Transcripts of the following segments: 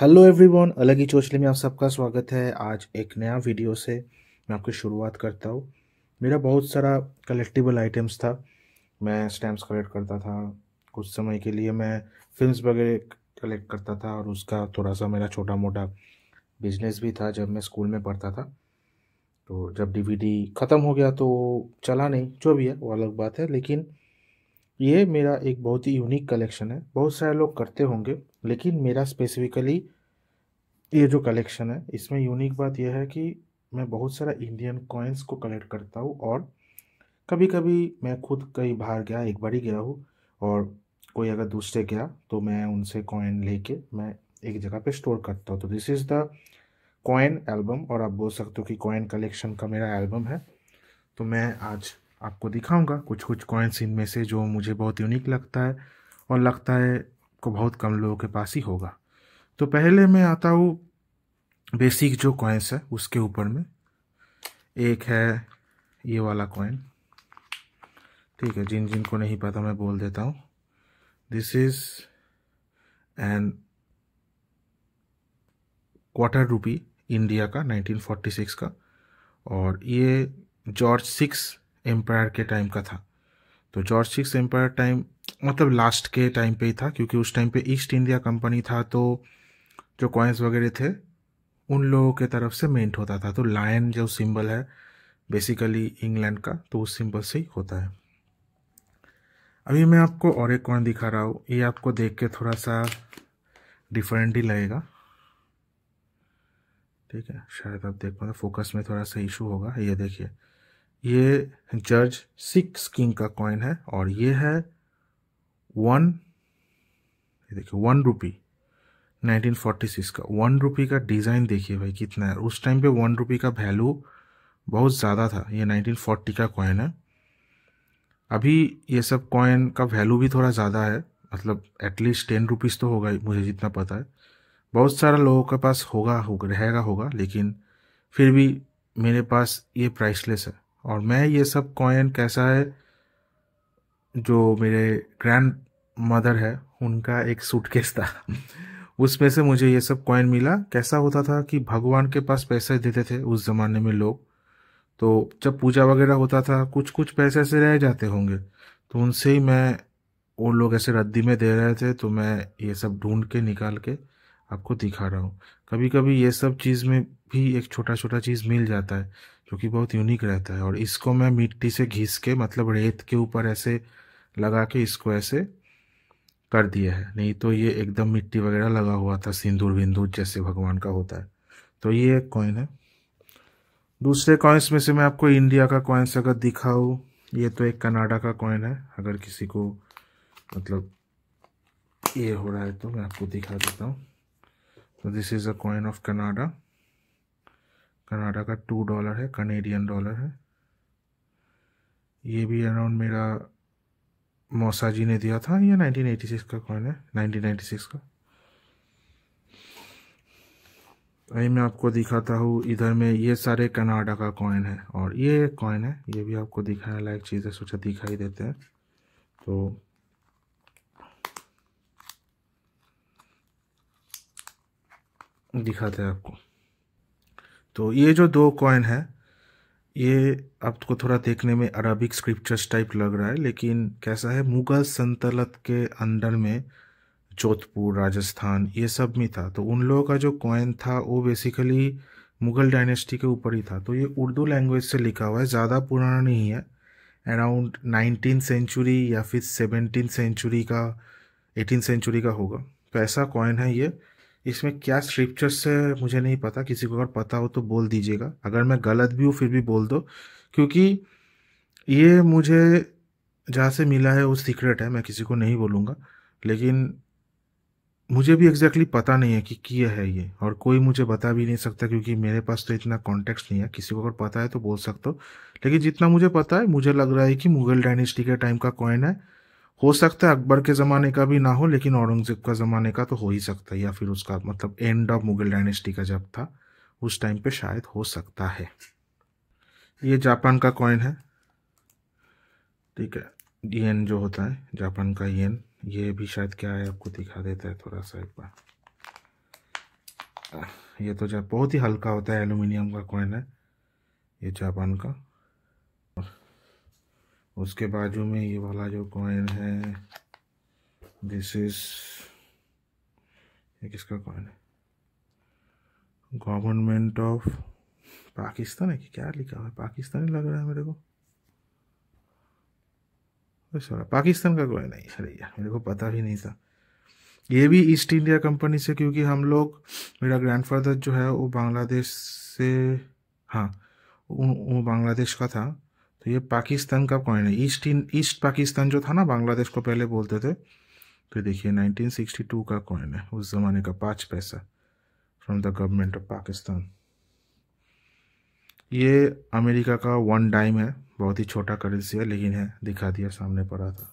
Hello everyone, अलग ही चोचले में आप सबका स्वागत है। आज एक नया वीडियो से मैं आपकी शुरुआत करता हूँ। मेरा बहुत सारा कलेक्टिबल आइटम्स था। मैं स्टैम्प्स कलेक्ट करता था। कुछ समय के लिए मैं फिल्म्स वगैरह कलेक्ट करता था और उसका थोड़ा सा मेरा छोटा मोटा बिजनेस भी था जब मैं स्कूल में पढ़ता था। तो जब डीवीडी ख़त्म हो गया तो चला नहीं, जो भी है वो अलग बात है। लेकिन ये मेरा एक बहुत ही यूनिक कलेक्शन है। बहुत सारे लोग करते होंगे, लेकिन मेरा स्पेसिफिकली ये जो कलेक्शन है इसमें यूनिक बात यह है कि मैं बहुत सारा इंडियन कॉइन्स को कलेक्ट करता हूँ। और कभी कभी मैं खुद कहीं बाहर गया, एक बार ही गया हूँ, और कोई अगर दूसरे गया तो मैं उनसे कॉइन लेके मैं एक जगह पे स्टोर करता हूँ। तो this is the coin album, और आप बोल सकते हो कि कॉइन कलेक्शन का मेरा एल्बम है। तो मैं आज आपको दिखाऊंगा कुछ कुछ कॉइन्स इनमें से जो मुझे बहुत यूनिक लगता है और लगता है को बहुत कम लोगों के पास ही होगा। तो पहले मैं आता हूँ बेसिक जो कॉइन्स है उसके ऊपर में। एक है ये वाला कॉइन, ठीक है, जिन जिन को नहीं पता मैं बोल देता हूँ। This is an quarter rupee India का, 1946 का। और ये जॉर्ज सिक्स एम्पायर के टाइम का था। तो जॉर्ज सिक्स एम्पायर टाइम मतलब लास्ट के टाइम पे ही था, क्योंकि उस टाइम पे ईस्ट इंडिया कंपनी था। तो जो कॉइन्स वगैरह थे उन लोगों के तरफ से मेंट होता था। तो लायन जो सिंबल है बेसिकली इंग्लैंड का, तो उस सिंबल से ही होता है। अभी मैं आपको और एक कॉइन दिखा रहा हूँ। ये आपको देख के थोड़ा सा डिफरेंट ही लगेगा, ठीक है। शायद आप देख पाए, फोकस में थोड़ा सा इशू होगा। ये देखिए, ये जज सिक्स किंग का कॉइन है और ये है वन, ये देखिए 1 रुपी 1946 का। 1 रुपी का डिज़ाइन देखिए भाई कितना है। उस टाइम पे 1 रुपी का वैल्यू बहुत ज़्यादा था। ये 1940 का कॉइन है। अभी ये सब कॉइन का वैल्यू भी थोड़ा ज़्यादा है, मतलब एटलीस्ट 10 रुपीज़ तो होगा ही, मुझे जितना पता है। बहुत सारा लोगों के पास रहेगा होगा, लेकिन फिर भी मेरे पास ये प्राइसलेस है। और मैं ये सब कॉइन कैसा है, जो मेरे ग्रैंड मदर है उनका एक सूटकेस था उसमें से मुझे ये सब कॉइन मिला। कैसा होता था कि भगवान के पास पैसे देते थे उस ज़माने में लोग। तो जब पूजा वगैरह होता था कुछ कुछ पैसे ऐसे रह जाते होंगे, तो उनसे ही मैं, वो लोग ऐसे रद्दी में दे रहे थे तो मैं ये सब ढूंढ के निकाल के आपको दिखा रहा हूँ। कभी कभी ये सब चीज़ में भी एक छोटा छोटा चीज़ मिल जाता है जो कि बहुत यूनिक रहता है। और इसको मैं मिट्टी से घिस के, मतलब रेत के ऊपर ऐसे लगा के इसको ऐसे कर दिया है। नहीं तो ये एकदम मिट्टी वगैरह लगा हुआ था, सिंदूर विंदूर जैसे भगवान का होता है। तो ये एक कॉइन है। दूसरे कॉइन्स में से मैं आपको इंडिया का कॉइन्स अगर दिखाऊँ, ये तो एक कनाडा का कॉइन है। अगर किसी को मतलब ये हो रहा है तो मैं आपको दिखा देता हूँ। तो this is a coin of Canada. Canada का $2 है, कनेडियन डॉलर है। ये भी अराउंड मेरा मौसा जी ने दिया था। ये 1986 का कॉइन है, 1996 का। अभी मैं आपको दिखाता हूँ, इधर में ये सारे कनाडा का कॉइन है और ये एक कॉइन है। ये भी आपको दिखाने लायक चीज़ है, सोचा दिखाई देते हैं। तो दिखाते हैं आपको। तो ये जो दो कॉइन है, ये आपको थोड़ा देखने में अरबिक स्क्रिप्चर्स टाइप लग रहा है, लेकिन कैसा है, मुगल सल्तनत के अंडर में जोधपुर, राजस्थान ये सब में था। तो उन लोगों का जो कॉइन था वो बेसिकली मुगल डायनेस्टी के ऊपर ही था। तो ये उर्दू लैंग्वेज से लिखा हुआ है, ज़्यादा पुराना नहीं है। अराउंड 19 सेंचुरी या फिर 17 सेंचुरी का, 18 सेंचुरी का होगा। तो ऐसा कॉइन है ये। इसमें क्या स्क्रिप्चर्स है मुझे नहीं पता, किसी को अगर पता हो तो बोल दीजिएगा। अगर मैं गलत भी हूँ फिर भी बोल दो, क्योंकि ये मुझे जहाँ से मिला है वो सीक्रेट है, मैं किसी को नहीं बोलूँगा। लेकिन मुझे भी एग्जैक्टली पता नहीं है कि ये है ये, और कोई मुझे बता भी नहीं सकता, क्योंकि मेरे पास तो इतना कॉन्टेक्स्ट नहीं है। किसी को अगर पता है तो बोल सकते हो, लेकिन जितना मुझे पता है मुझे लग रहा है कि मुगल डायनेस्टी के टाइम का कॉइन है। हो सकता है अकबर के ज़माने का भी ना हो, लेकिन औरंगजेब का ज़माने का तो हो ही सकता है, या फिर उसका मतलब एंड ऑफ मुगल डायनेस्टी का जब था उस टाइम पे शायद हो सकता है। ये जापान का कॉइन है, ठीक है। येन जो होता है, जापान का येन। ये भी शायद क्या है आपको दिखा देता है थोड़ा सा एक बार। ये तो बहुत ही हल्का होता है, एल्यूमिनियम का कॉइन है ये, जापान का। उसके बाजू में ये वाला जो कॉइन है, दिस इज, ये किसका कॉइन है? गवर्नमेंट ऑफ पाकिस्तान है कि क्या लिखा हुआ है? पाकिस्तानी लग रहा है मेरे को। सर पाकिस्तान का कॉइन नहीं, अरे यार मेरे को पता भी नहीं था। ये भी ईस्ट इंडिया कंपनी से, क्योंकि हम लोग, मेरा ग्रैंडफादर जो है वो बांग्लादेश से, हाँ वो बांग्लादेश का था, तो ये पाकिस्तान का कॉइन है। ईस्ट पाकिस्तान जो था ना, बांग्लादेश को पहले बोलते थे। तो देखिए 1962 का कॉइन है, उस ज़माने का 5 पैसा, from the government of Pakistan. ये अमेरिका का 1 डाइम है, बहुत ही छोटा करेंसी है, लेकिन है, दिखा दिया, सामने पड़ा था।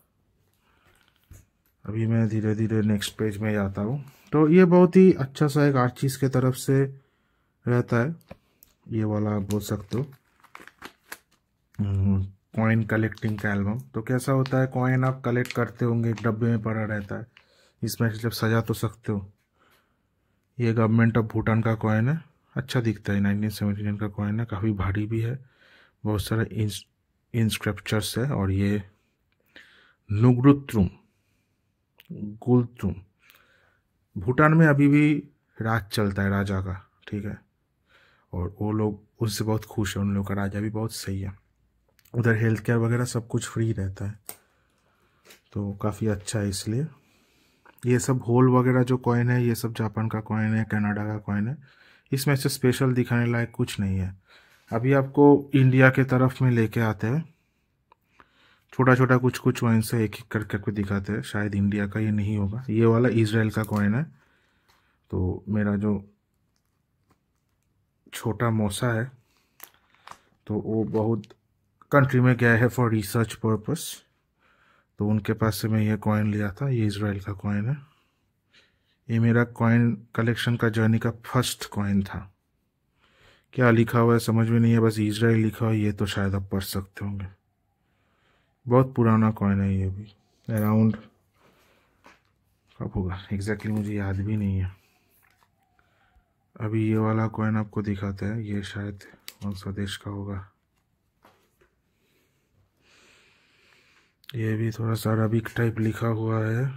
अभी मैं धीरे धीरे नेक्स्ट पेज में जाता हूँ। तो ये बहुत ही अच्छा सा एक आर्चिस के तरफ से रहता है, ये वाला आप बोल सकते हो, कॉइन कलेक्टिंग का एल्बम। तो कैसा होता है, कॉइन आप कलेक्ट करते होंगे, एक डब्बे में पड़ा रहता है, इसमें जब सजा तो सकते हो। ये गवर्नमेंट ऑफ भूटान का कॉइन है, अच्छा दिखता है, 1979 का कॉइन है, काफ़ी भारी भी है, बहुत सारे इंस्क्रिप्चर्स है। और ये नुग्रुत्रुम गुलतुम, भूटान में अभी भी राज चलता है राजा का, ठीक है, और वो लोग उससे बहुत खुश है, उन लोगों का राजा भी बहुत सही है। उधर हेल्थ केयर वगैरह सब कुछ फ्री रहता है, तो काफ़ी अच्छा है। इसलिए ये सब होल वगैरह जो कॉइन है, ये सब जापान का कॉइन है, कनाडा का कॉइन है, इसमें से स्पेशल दिखाने लायक कुछ नहीं है। अभी आपको इंडिया के तरफ में लेके आते हैं, छोटा छोटा कुछ कुछ कॉइन से एक एक करके दिखाते हैं, शायद इंडिया का ये नहीं होगा। ये वाला इजराइल का कॉइन है, तो मेरा जो छोटा मौसा है, तो वो बहुत कंट्री में गया है फॉर रिसर्च पर्पस, तो उनके पास से मैं ये कॉइन लिया था। ये इजराइल का कॉइन है, ये मेरा कॉइन कलेक्शन का जर्नी का फर्स्ट कॉइन था। क्या लिखा हुआ है समझ में नहीं है, बस इजराइल लिखा हुआ है, ये तो शायद आप पढ़ सकते होंगे। बहुत पुराना कॉइन है ये भी, अराउंड कब होगा एग्जैक्टली मुझे याद भी नहीं है। अभी ये वाला कॉइन आपको दिखाते हैं, ये शायद कौन सा देश का होगा, ये भी थोड़ा सा अरबिक टाइप लिखा हुआ है।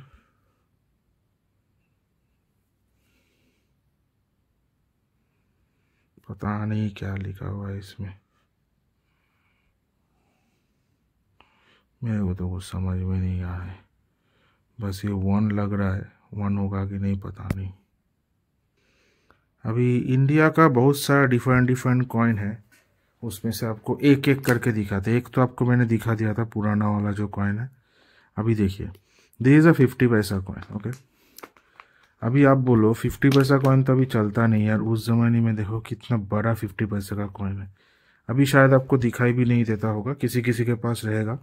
पता नहीं क्या लिखा हुआ है इसमें, मेरे को तो कुछ समझ में नहीं आ रहा है, बस ये 1 लग रहा है, 1 होगा कि नहीं पता नहीं। अभी इंडिया का बहुत सारा डिफरेंट कॉइन है, उसमें से आपको एक एक करके दिखाते। एक तो आपको मैंने दिखा दिया था पुराना वाला जो कॉइन है। अभी देखिए, दिस इज अ 50 पैसा कॉइन, ओके। अभी आप बोलो 50 पैसा कॉइन तो अभी चलता नहीं यार, उस ज़माने में देखो कितना बड़ा 50 पैसे का कॉइन है। अभी शायद आपको दिखाई भी नहीं देता होगा, किसी किसी के पास रहेगा,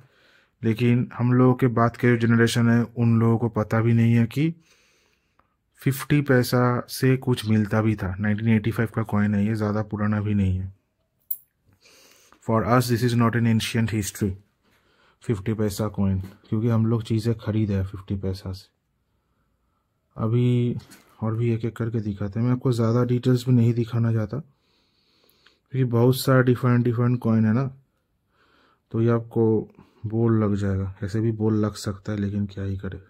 लेकिन हम लोगों के बाद के जो जनरेशन है उन लोगों को पता भी नहीं है कि 50 पैसा से कुछ मिलता भी था। 1985 का कॉइन है ये, ज़्यादा पुराना भी नहीं है। For us this is not an ancient history 50 पैसा कॉइन, क्योंकि हम लोग चीज़ें खरीदे हैं 50 पैसा से। अभी और भी एक एक करके दिखाते हैं, मैं आपको ज़्यादा डिटेल्स भी नहीं दिखाना चाहता, क्योंकि बहुत सारा डिफरेंट कॉइन है ना, तो ये आपको बोल लग जाएगा। ऐसे भी बोल लग सकता है, लेकिन क्या ही करे,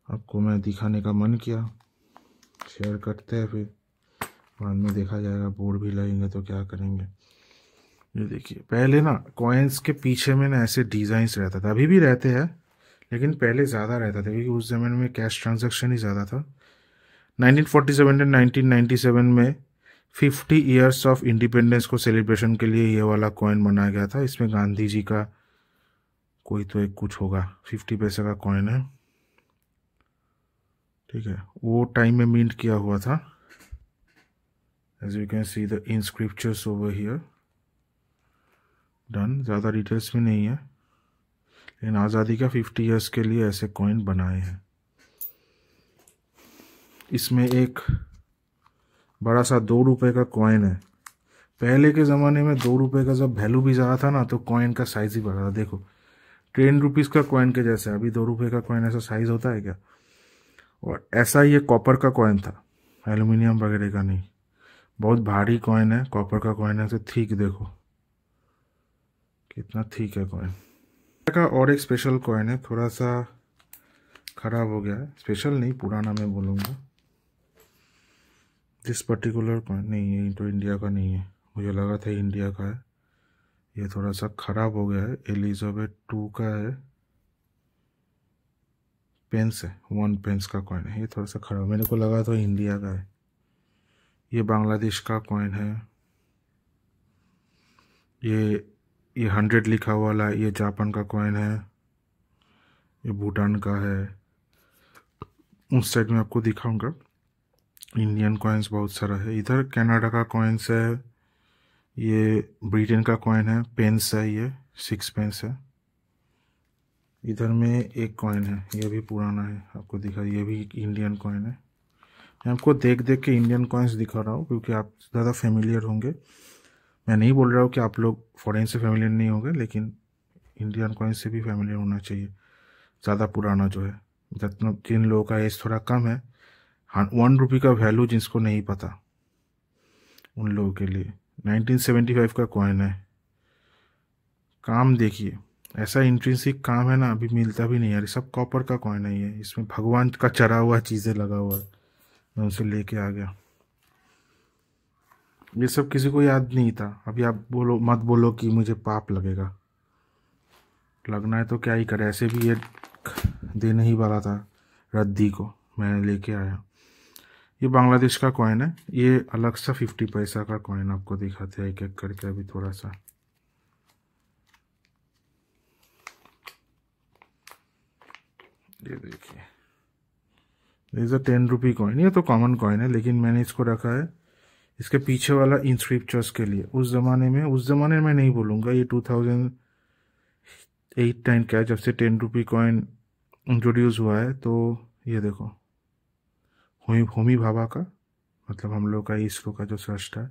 आपको मैं दिखाने का मन किया, शेयर करते हैं, फिर बाद में देखा जाएगा, बोर्ड भी लगेंगे तो क्या करेंगे। ये देखिए, पहले ना कॉइन्स के पीछे में ना ऐसे डिज़ाइंस रहता था, अभी भी रहते हैं, लेकिन पहले ज़्यादा रहता था, क्योंकि उस ज़माने में कैश ट्रांजैक्शन ही ज़्यादा था। 1947 से 1997 में 50 ईयर्स ऑफ इंडिपेंडेंस को सेलिब्रेशन के लिए ये वाला कॉइन बनाया गया था। इसमें गांधी जी का कोई तो एक कुछ होगा, 50 पैसे का कॉइन है, ठीक है, वो टाइम में मिंट किया हुआ था। As you can see the inscriptions over here done. ज़्यादा डिटेल्स में नहीं है, लेकिन आज़ादी का 50 ईयर्स के लिए ऐसे कॉइन बनाए हैं। इसमें एक बड़ा सा 2 रुपये का कॉइन है। पहले के ज़माने में 2 रुपये का जब वैल्यू भी ज़्यादा था ना, तो कॉइन का साइज़ ही बड़ा था। देखो 10 रुपीज़ का कॉइन के जैसे, अभी 2 रुपये का कॉइन ऐसा साइज़ होता है क्या? और ऐसा ये कॉपर का कॉइन था, एल्युमिनियम वगैरह का नहीं, बहुत भारी कॉइन है, कॉपर का कॉइन है, तो थिक देखो कितना थिक है कॉइन का। और एक स्पेशल कॉइन है, थोड़ा सा खराब हो गया है, स्पेशल नहीं पुराना मैं बोलूँगा। दिस पर्टिकुलर कॉइन नहीं है, तो इंडिया का नहीं है, मुझे लगा था इंडिया का है। ये थोड़ा सा खराब हो गया है, एलिजाबेथ 2 का है, पेंस है, 1 पेंस का कॉइन है। ये थोड़ा सा खराब, मेरे को लगा था इंडिया का है। ये बांग्लादेश का कॉइन है। ये 100 लिखा हुआ वाला, ये जापान का कॉइन है। ये भूटान का है। उस साइड में आपको दिखाऊंगा, इंडियन कॉइन्स बहुत सारा है। इधर कनाडा का कॉइन्स है, ये ब्रिटेन का कॉइन है, पेंस है, ये 6 पेंस है। इधर में एक कॉइन है, ये भी पुराना है, आपको दिखा, ये भी इंडियन कॉइन है। मैं आपको देख देख के इंडियन कॉइन्स दिखा रहा हूँ क्योंकि आप ज़्यादा फेमिलियर होंगे। मैं नहीं बोल रहा हूँ कि आप लोग फॉरेन से फेमिलियर नहीं होंगे, लेकिन इंडियन कॉइन्स से भी फेमिलियर होना चाहिए। ज़्यादा पुराना जो है, जितना जिन लोगों का एज थोड़ा कम है, 1 रुपये का वैल्यू जिसको नहीं पता, उन लोगों के लिए 1975 का कॉइन है। काम देखिए, ऐसा इंट्रिंसिक काम है ना, अभी मिलता भी नहीं यार। सब कॉपर का कॉइन है ये, इसमें भगवान का चढ़ा हुआ चीज़ें लगा हुआ है, मैं उसे लेके आ गया। ये सब किसी को याद नहीं था। अभी आप बोलो, मत बोलो कि मुझे पाप लगेगा, लगना है तो क्या ही करे, ऐसे भी ये देने ही वाला था रद्दी को, मैं लेके आया। ये बांग्लादेश का कॉइन है, ये अलग सा 50 पैसा का कॉइन आपको दिखाते हैं एक एक करके अभी थोड़ा सा। ये देखिए, दिस अ 10 रुपी कॉइन। ये तो कॉमन कॉइन है, लेकिन मैंने इसको रखा है इसके पीछे वाला इंस्क्रिप्चर्स के लिए। उस ज़माने में नहीं बोलूँगा, ये 2008-9 का है, जब से 10 रुपी कॉइन इंट्रोड्यूस हुआ है। तो ये देखो, होमी भाभा का, मतलब हम लोग का इसरो का जो सृष्टा है,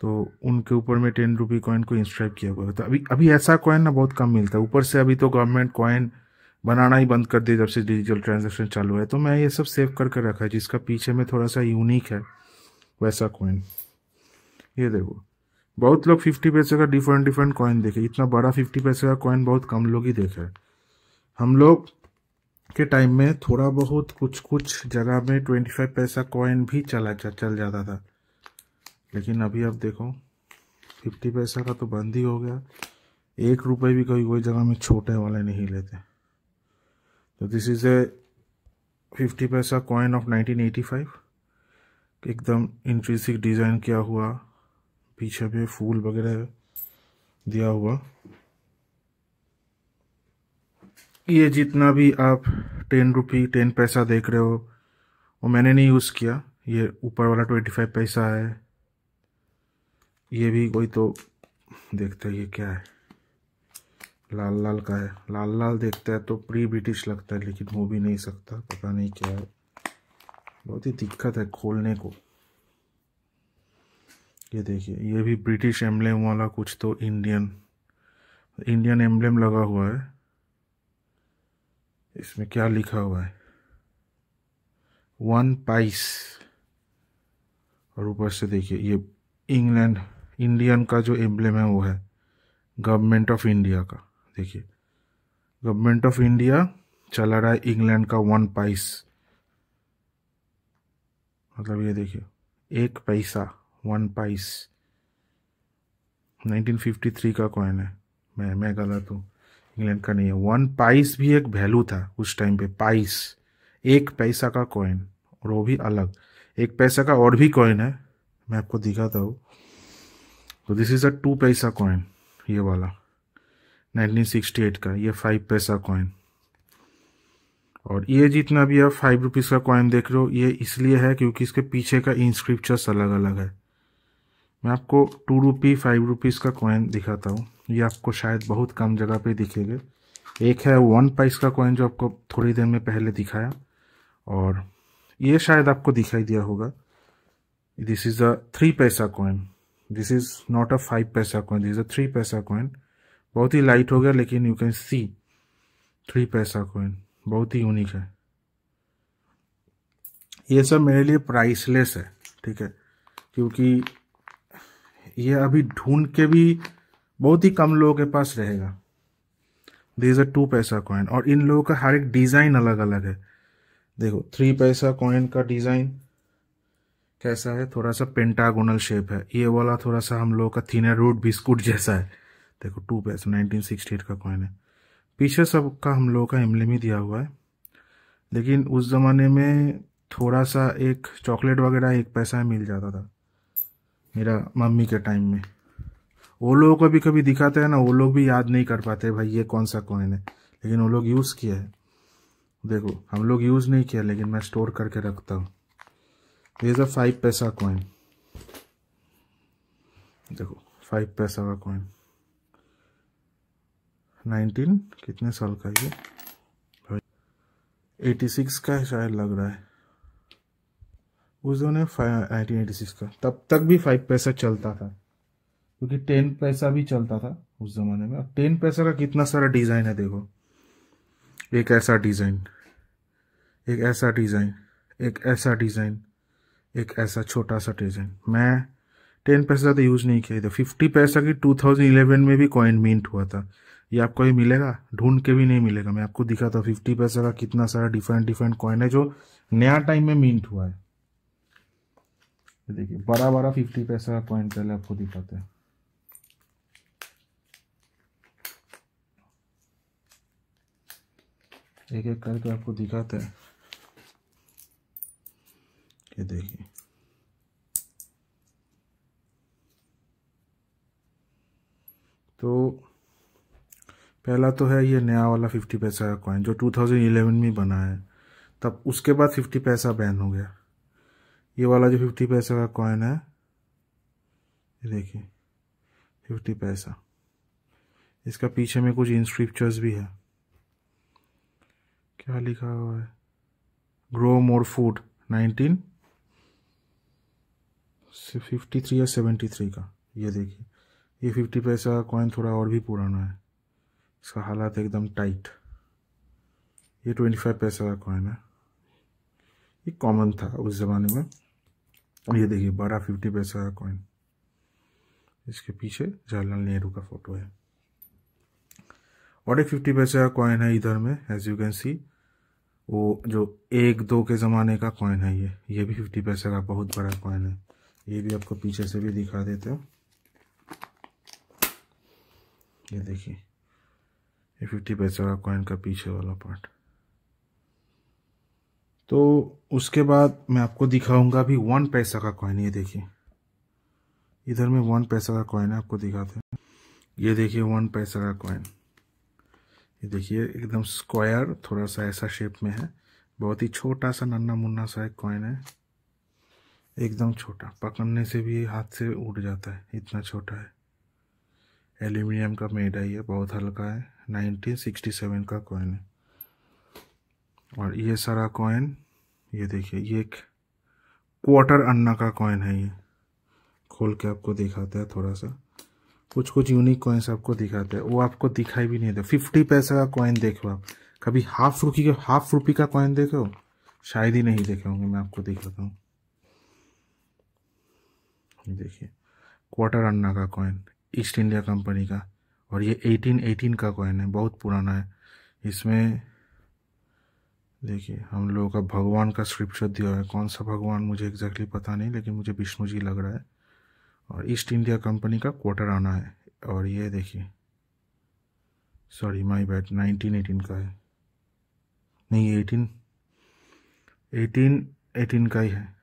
तो उनके ऊपर में 10 रुपी कॉइन को इंस्क्राइब किया हुआ है। तो अभी ऐसा कॉइन ना बहुत कम मिलता है। ऊपर से अभी तो गवर्नमेंट कॉइन बनाना ही बंद कर दी जब से डिजिटल ट्रांजेक्शन चालू है। तो मैं ये सब सेव करके रखा है, जिसका पीछे में थोड़ा सा यूनिक है वैसा कॉइन। ये देखो, बहुत लोग 50 पैसे का डिफरेंट कॉइन देखे, इतना बड़ा 50 पैसे का कॉइन बहुत कम लोग ही देखे। हम लोग के टाइम में थोड़ा बहुत कुछ जगह में 25 पैसा कॉइन भी चल जाता था, लेकिन अभी आप देखो 50 पैसा का तो बंद ही हो गया। 1 रुपये भी कोई जगह में छोटे वाले नहीं लेते। तो दिस इज ए 50 पैसा कॉइन ऑफ 1985, एकदम इंट्रिंसिक डिज़ाइन किया हुआ, पीछे पे फूल वगैरह दिया हुआ। ये जितना भी आप 10 रुपी 10 पैसा देख रहे हो, वो मैंने नहीं यूज़ किया। ये ऊपर वाला 25 पैसा है, ये भी कोई तो देखते हैं ये क्या है, लाल लाल का है। लाल लाल देखता है तो प्री ब्रिटिश लगता है, लेकिन हो भी नहीं सकता, पता नहीं क्या है, बहुत ही दिक्कत है खोलने को। ये देखिए, ये भी ब्रिटिश एम्ब्लेम वाला कुछ, तो इंडियन एम्ब्लेम लगा हुआ है। इसमें क्या लिखा हुआ है, 1 पाइस, और ऊपर से देखिए ये इंडियन का जो एम्ब्लेम है वो है गवर्नमेंट ऑफ इंडिया का। देखिए, गवर्नमेंट ऑफ इंडिया चला रहा है इंग्लैंड का 1 पाइस, मतलब ये देखिए 1 पैसा 1 पाइस 1953 का कॉइन है। मैं गलत हूँ, इंग्लैंड का नहीं है। 1 पाइस भी एक वैल्यू था उस टाइम पे, पाइस 1 पैसा का कॉइन, और वो भी अलग 1 पैसा का और भी कॉइन है, मैं आपको दिखाता हूँ। तो दिस इज़ अ 2 पैसा कॉइन, ये वाला 1968 का, ये 5 पैसा कॉइन। और ये जितना भी आप 5 रुपीज़ का कॉइन देख रहे हो, ये इसलिए है क्योंकि इसके पीछे का इंस्क्रिप्चर्स अलग अलग है। मैं आपको 2 रुपी 5 रुपीज़ का कॉइन दिखाता हूँ, ये आपको शायद बहुत कम जगह पे दिखेगा। एक है 1 पैस का कॉइन जो आपको थोड़ी देर में पहले दिखाया, और ये शायद आपको दिखाई दिया होगा, दिस इज़ अ 3 पैसा coin. This is not a 5 पैसा कॉइन, दिस इज़ अ 3 पैसा कॉइन। बहुत ही लाइट हो गया, लेकिन यू कैन सी 3 पैसा कॉइन बहुत ही यूनिक है। ये सब मेरे लिए प्राइसलेस है, ठीक है, क्योंकि ये अभी ढूंढ के भी बहुत ही कम लोगों के पास रहेगा। दिस अ 2 पैसा कॉइन, और इन लोगों का हर एक डिज़ाइन अलग अलग है। देखो 3 पैसा कॉइन का डिज़ाइन कैसा है, थोड़ा सा पेंटागोनल शेप है। ये वाला थोड़ा सा हम लोगों का थिनर रूट बिस्कुट जैसा है। देखो 2 पैसा 1968 का कॉइन है। पीछे सबका हम लोगों का एम्ब्लेम ही दिया हुआ है, लेकिन उस ज़माने में थोड़ा सा एक चॉकलेट वगैरह 1 पैसा में मिल जाता था मेरा मम्मी के टाइम में। वो लोगों को भी कभी दिखाते हैं ना, वो लोग भी याद नहीं कर पाते भाई ये कौन सा कॉइन है, लेकिन वो लोग यूज़ किया है। देखो हम लोग यूज़ नहीं किया, लेकिन मैं स्टोर करके रखता हूँ। ये इज़ अ 5 पैसा कॉइन। देखो 5 पैसा का कॉइन 19 कितने साल का ये, 86 का है शायद लग रहा है। उस दिन 1986 का, तब तक भी 5 पैसा चलता था, क्योंकि 10 पैसा भी चलता था उस जमाने में। अब 10 पैसा का कितना सारा डिज़ाइन है। देखो एक ऐसा डिज़ाइन, एक ऐसा डिज़ाइन, एक ऐसा डिज़ाइन, एक ऐसा छोटा सा डिज़ाइन। मैं 10 पैसा तो यूज़ नहीं किया था। 50 पैसा की 2011 में भी कॉइन मिंट हुआ था। ये आपको भी मिलेगा, ढूंढ के भी नहीं मिलेगा। मैं आपको दिखाता हूँ 50 पैसा का कितना सारा डिफरेंट डिफरेंट कॉइन है जो नया टाइम में मिंट हुआ है। देखिए बड़ा बड़ा 50 पैसा का कॉइन पहले आपको दिखाते हैं। एक एक करके आपको दिखाते हैं। ये देखिए तो पहला तो है ये नया वाला 50 पैसा का कॉइन जो 2011 में बना है। तब उसके बाद 50 पैसा बैन हो गया। ये वाला जो 50 पैसा का कॉइन है, ये देखिए 50 पैसा, इसका पीछे में कुछ इंस्क्रिप्चर्स भी है। क्या लिखा हुआ है, ग्रो मोर फूड 1953 या 73 का। ये देखिए ये 50 पैसा का कॉइन थोड़ा और भी पुराना है, इसका हालात एकदम टाइट। ये 25 पैसा का कॉइन है, ये कॉमन था उस ज़माने में। ये देखिए बड़ा 50 पैसा का कॉइन, इसके पीछे जवाहरलाल नेहरू का फोटो है। और एक 50 पैसा का कॉइन है इधर में, एज यू कैन सी, वो जो 1-2 के ज़माने का कॉइन है। ये भी 50 पैसा का बहुत बड़ा कॉइन है। ये भी आपको पीछे से भी दिखा देते हो। ये देखिए ये 50 पैसा का कॉइन का पीछे वाला पार्ट। तो उसके बाद मैं आपको दिखाऊंगा अभी 1 पैसा का कॉइन। ये देखिए इधर में 1 पैसा का कॉइन है, आपको दिखाते हैं। ये देखिए 1 पैसा का कॉइन, ये देखिए एकदम स्क्वायर, थोड़ा सा ऐसा शेप में है। बहुत ही छोटा सा नन्ना मुन्ना सा एक कॉइन है, एकदम छोटा, पकड़ने से भी हाथ से उड़ जाता है, इतना छोटा है। एल्यूमिनियम का मेड है, ये बहुत हल्का है। 1967 का कॉइन है। और ये सारा कॉइन, ये देखिए ये एक क्वार्टर अन्ना का कॉइन है। ये खोल के आपको दिखाता है थोड़ा सा, कुछ कुछ यूनिक कॉइन्स आपको दिखाते हैं, वो आपको दिखाई भी नहीं दे। 50 पैसा का कॉइन देखो आप, कभी हाफ रुपये का कॉइन देखो, शायद ही नहीं देखे होंगे। मैं आपको दिखाता हूँ, देखिए क्वार्टर अन्ना का कॉइन, ईस्ट इंडिया कंपनी का। और ये 1818 का कॉइन है, बहुत पुराना है। इसमें देखिए हम लोगों का भगवान का स्क्रिप्चर दिया है। कौन सा भगवान मुझे एग्जैक्टली पता नहीं, लेकिन मुझे विष्णु जी लग रहा है। और ईस्ट इंडिया कंपनी का क्वार्टर आना है। और ये देखिए, सॉरी माय बैड, 1918 का है, नहीं 1818 का ही है,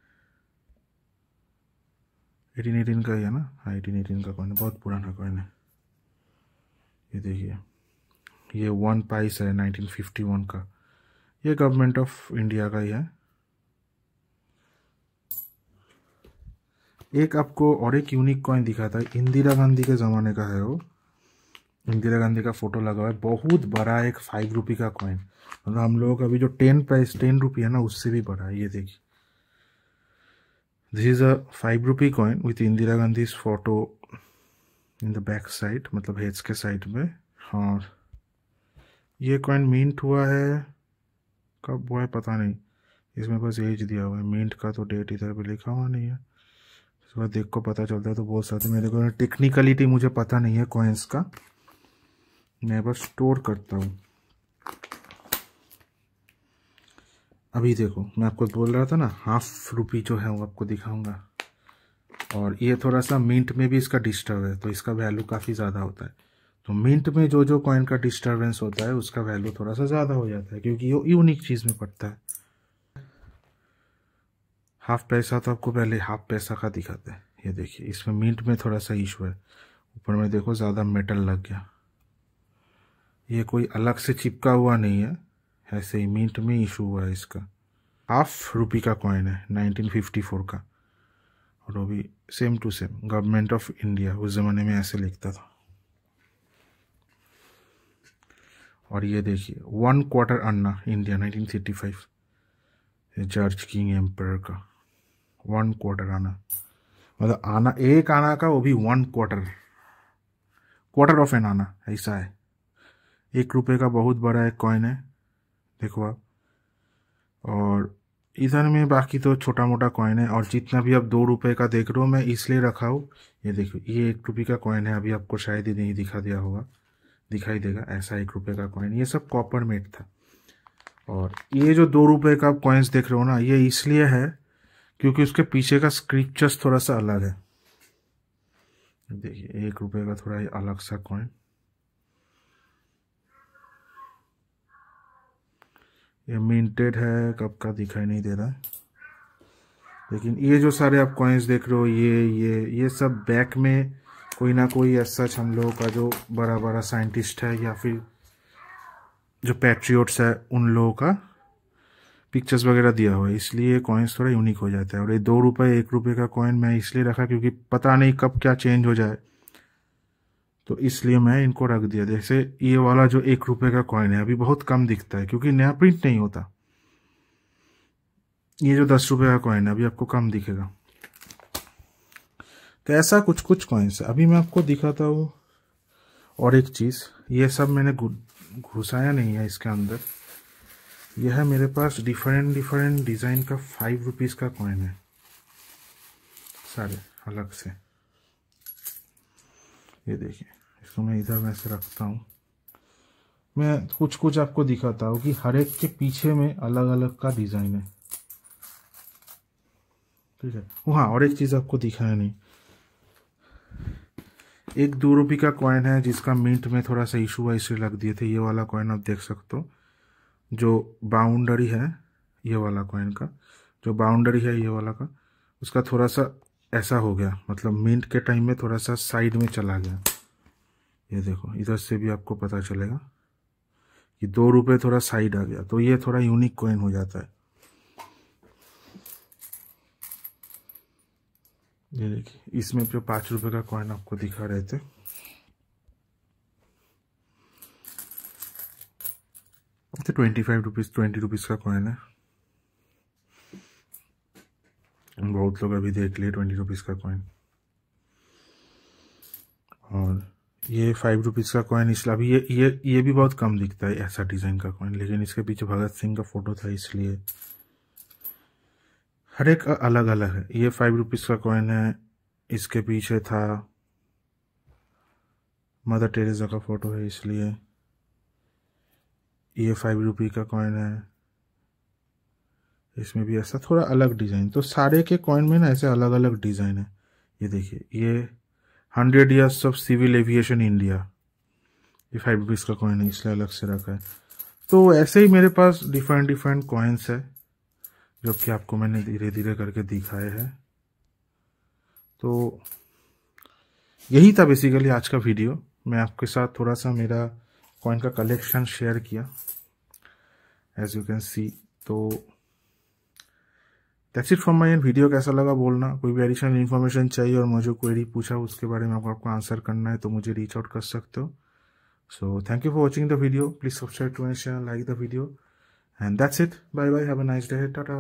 1818 का ही है ना। हाँ 1818 का कॉइन है, बहुत पुराना कॉइन है। ये देखिए ये 1 पैसा है 1951 का, ये गवर्नमेंट ऑफ इंडिया का ही है। एक आपको और एक यूनिक कॉइन दिखाता है, इंदिरा गांधी के ज़माने का है वो। इंदिरा गांधी का फोटो लगा हुआ है, बहुत बड़ा एक 5 रुपये का कॉइन। मतलब हम लोगों का अभी जो 10 रुपये है ना, उससे भी बड़ा है। ये देखिए दिस इज अ 5 रुपये coin with Indira Gandhi photo in the back side, मतलब हेड्स के साइड में। और ये कॉइन मिंट हुआ है, कब हुआ है पता नहीं, इसमें बस एज दिया हुआ है, मिंट का तो डेट इधर भी लिखा हुआ नहीं है। इसके बाद देख को पता चलता है तो बोल सकते। मेरे को टेक्निकलिटी मुझे पता नहीं है कॉइन्स का, मैं बस स्टोर करता हूँ। अभी देखो मैं आपको बोल रहा था ना, ₹1/2 जो है वो आपको दिखाऊंगा। और ये थोड़ा सा मिंट में भी इसका डिस्टर्ब है, तो इसका वैल्यू काफ़ी ज़्यादा होता है। तो मिंट में जो जो कॉइन का डिस्टर्बेंस होता है उसका वैल्यू थोड़ा सा ज़्यादा हो जाता है, क्योंकि ये यूनिक चीज़ में पड़ता है। हाफ पैसा तो आपको पहले हाफ पैसा का दिखाते हैं। ये देखिए इसमें मिंट में थोड़ा सा इशू है, ऊपर में देखो ज़्यादा मेटल लग गया। ये कोई अलग से चिपका हुआ नहीं है, ऐसे ही मिंट में इशू हुआ है इसका। ₹1/2 का कॉइन है 1954 का, और वो भी same to same government of India, उस ज़माने में ऐसे लिखता था। और ये देखिए 1/4 अन्ना इंडिया 1935, जॉर्ज किंग एम्पर का 1/4 आना, मतलब आना एक आना का, वो भी 1/4, क्वार्टर ऑफ एन आना, ऐसा है। ₹1 का बहुत बड़ा एक कॉइन है, देखो आप। और इधर में बाकी तो छोटा मोटा कॉइन है, और जितना भी आप ₹2 का देख रहे हो मैं इसलिए रखा हूँ। ये देखो ये ₹1 का कॉइन है, अभी आपको शायद ही नहीं दिखा दिया होगा, दिखाई देगा ऐसा ₹1 का कॉइन। ये सब कॉपर मेड था। और ये जो ₹2 का आप कॉइन्स देख रहे हो ना, ये इसलिए है क्योंकि उसके पीछे का स्क्रिप्चर्स थोड़ा सा अलग है। देखिए ₹1 का थोड़ा अलग सा कॉइन, ये मिंटेड है, कब का दिखाई नहीं दे रहा है। लेकिन ये जो सारे आप कॉइन्स देख रहे हो, ये सब बैक में कोई ना कोई ऐसा हम लोगों का जो बड़ा बड़ा साइंटिस्ट है या फिर जो पैट्रियोट्स है उन लोगों का पिक्चर्स वगैरह दिया हुआ है, इसलिए कॉइन्स थोड़ा यूनिक हो जाता है। और ये ₹2 ₹1 का कॉइन मैं इसलिए रखा क्योंकि पता नहीं कब क्या चेंज हो जाए, तो इसलिए मैं इनको रख दिया। जैसे ये वाला जो ₹1 का कॉइन है अभी बहुत कम दिखता है क्योंकि नया प्रिंट नहीं होता। ये जो ₹10 का कॉइन है अभी आपको कम दिखेगा। तो ऐसा कुछ कुछ कॉइन्स है। अभी मैं आपको दिखाता हूँ और एक चीज़, ये सब मैंने घुसाया नहीं है इसके अंदर। यह है मेरे पास डिफरेंट डिज़ाइन का ₹5 का कॉइन है, सारे अलग से। ये देखिए इसको मैं इधर में से रखता हूँ। मैं कुछ कुछ आपको दिखाता हूँ कि हर एक के पीछे में अलग अलग का डिज़ाइन है, ठीक है। हाँ, और एक चीज़ आपको दिखाया नहीं, एक ₹2 का कॉइन है जिसका मिंट में थोड़ा सा इशू हुआ इसलिए रख दिए थे। ये वाला कॉइन आप देख सकते हो, जो बाउंड्री है ये वाला कॉइन का, जो बाउंड्री है ये वाला का, उसका थोड़ा सा ऐसा हो गया, मतलब मिंट के टाइम में थोड़ा सा साइड में चला गया। ये देखो इधर से भी आपको पता चलेगा कि ₹2 थोड़ा साइड आ गया, तो ये थोड़ा यूनिक कॉइन हो जाता है। ये देखिए इसमें जो ₹5 का कॉइन आपको दिखा रहे थे, तो ₹20 का कॉइन है। बहुत लोग अभी देख लिए ₹20 का कॉइन। और ये ₹5 का कॉइन, इसलिए अभी ये भी बहुत कम दिखता है ऐसा डिज़ाइन का कॉइन, लेकिन इसके पीछे भगत सिंह का फोटो था इसलिए। हर एक अलग अलग है। ये ₹5 का कॉइन है, इसके पीछे था मदर टेरेसा का फोटो है इसलिए। ये ₹5 का कॉइन है, इसमें भी ऐसा थोड़ा अलग डिज़ाइन। तो सारे के कॉइन में ना ऐसे अलग अलग डिज़ाइन है। ये देखिए ये 100 years of civil aviation India, ये ₹5 का कॉइन है इसलिए अलग से रखा है। तो ऐसे ही मेरे पास डिफरेंट कॉइन्स है जो कि आपको मैंने धीरे धीरे करके दिखाए हैं। तो यही था बेसिकली आज का वीडियो। मैं आपके साथ थोड़ा सा मेरा कॉइन का कलेक्शन शेयर किया, एज यू कैन सी। तो that's it from my and. Video कैसा लगा बोलना। कोई भी एडिशनल इन्फॉर्मेशन चाहिए और मुझे क्वेरी पूछा उसके बारे में आपको आंसर करना है तो मुझे रीच आउट कर सकते हो। So thank you for watching the video. Please subscribe to my channel, like the video, and that's it. Bye bye, have a nice day, Tata.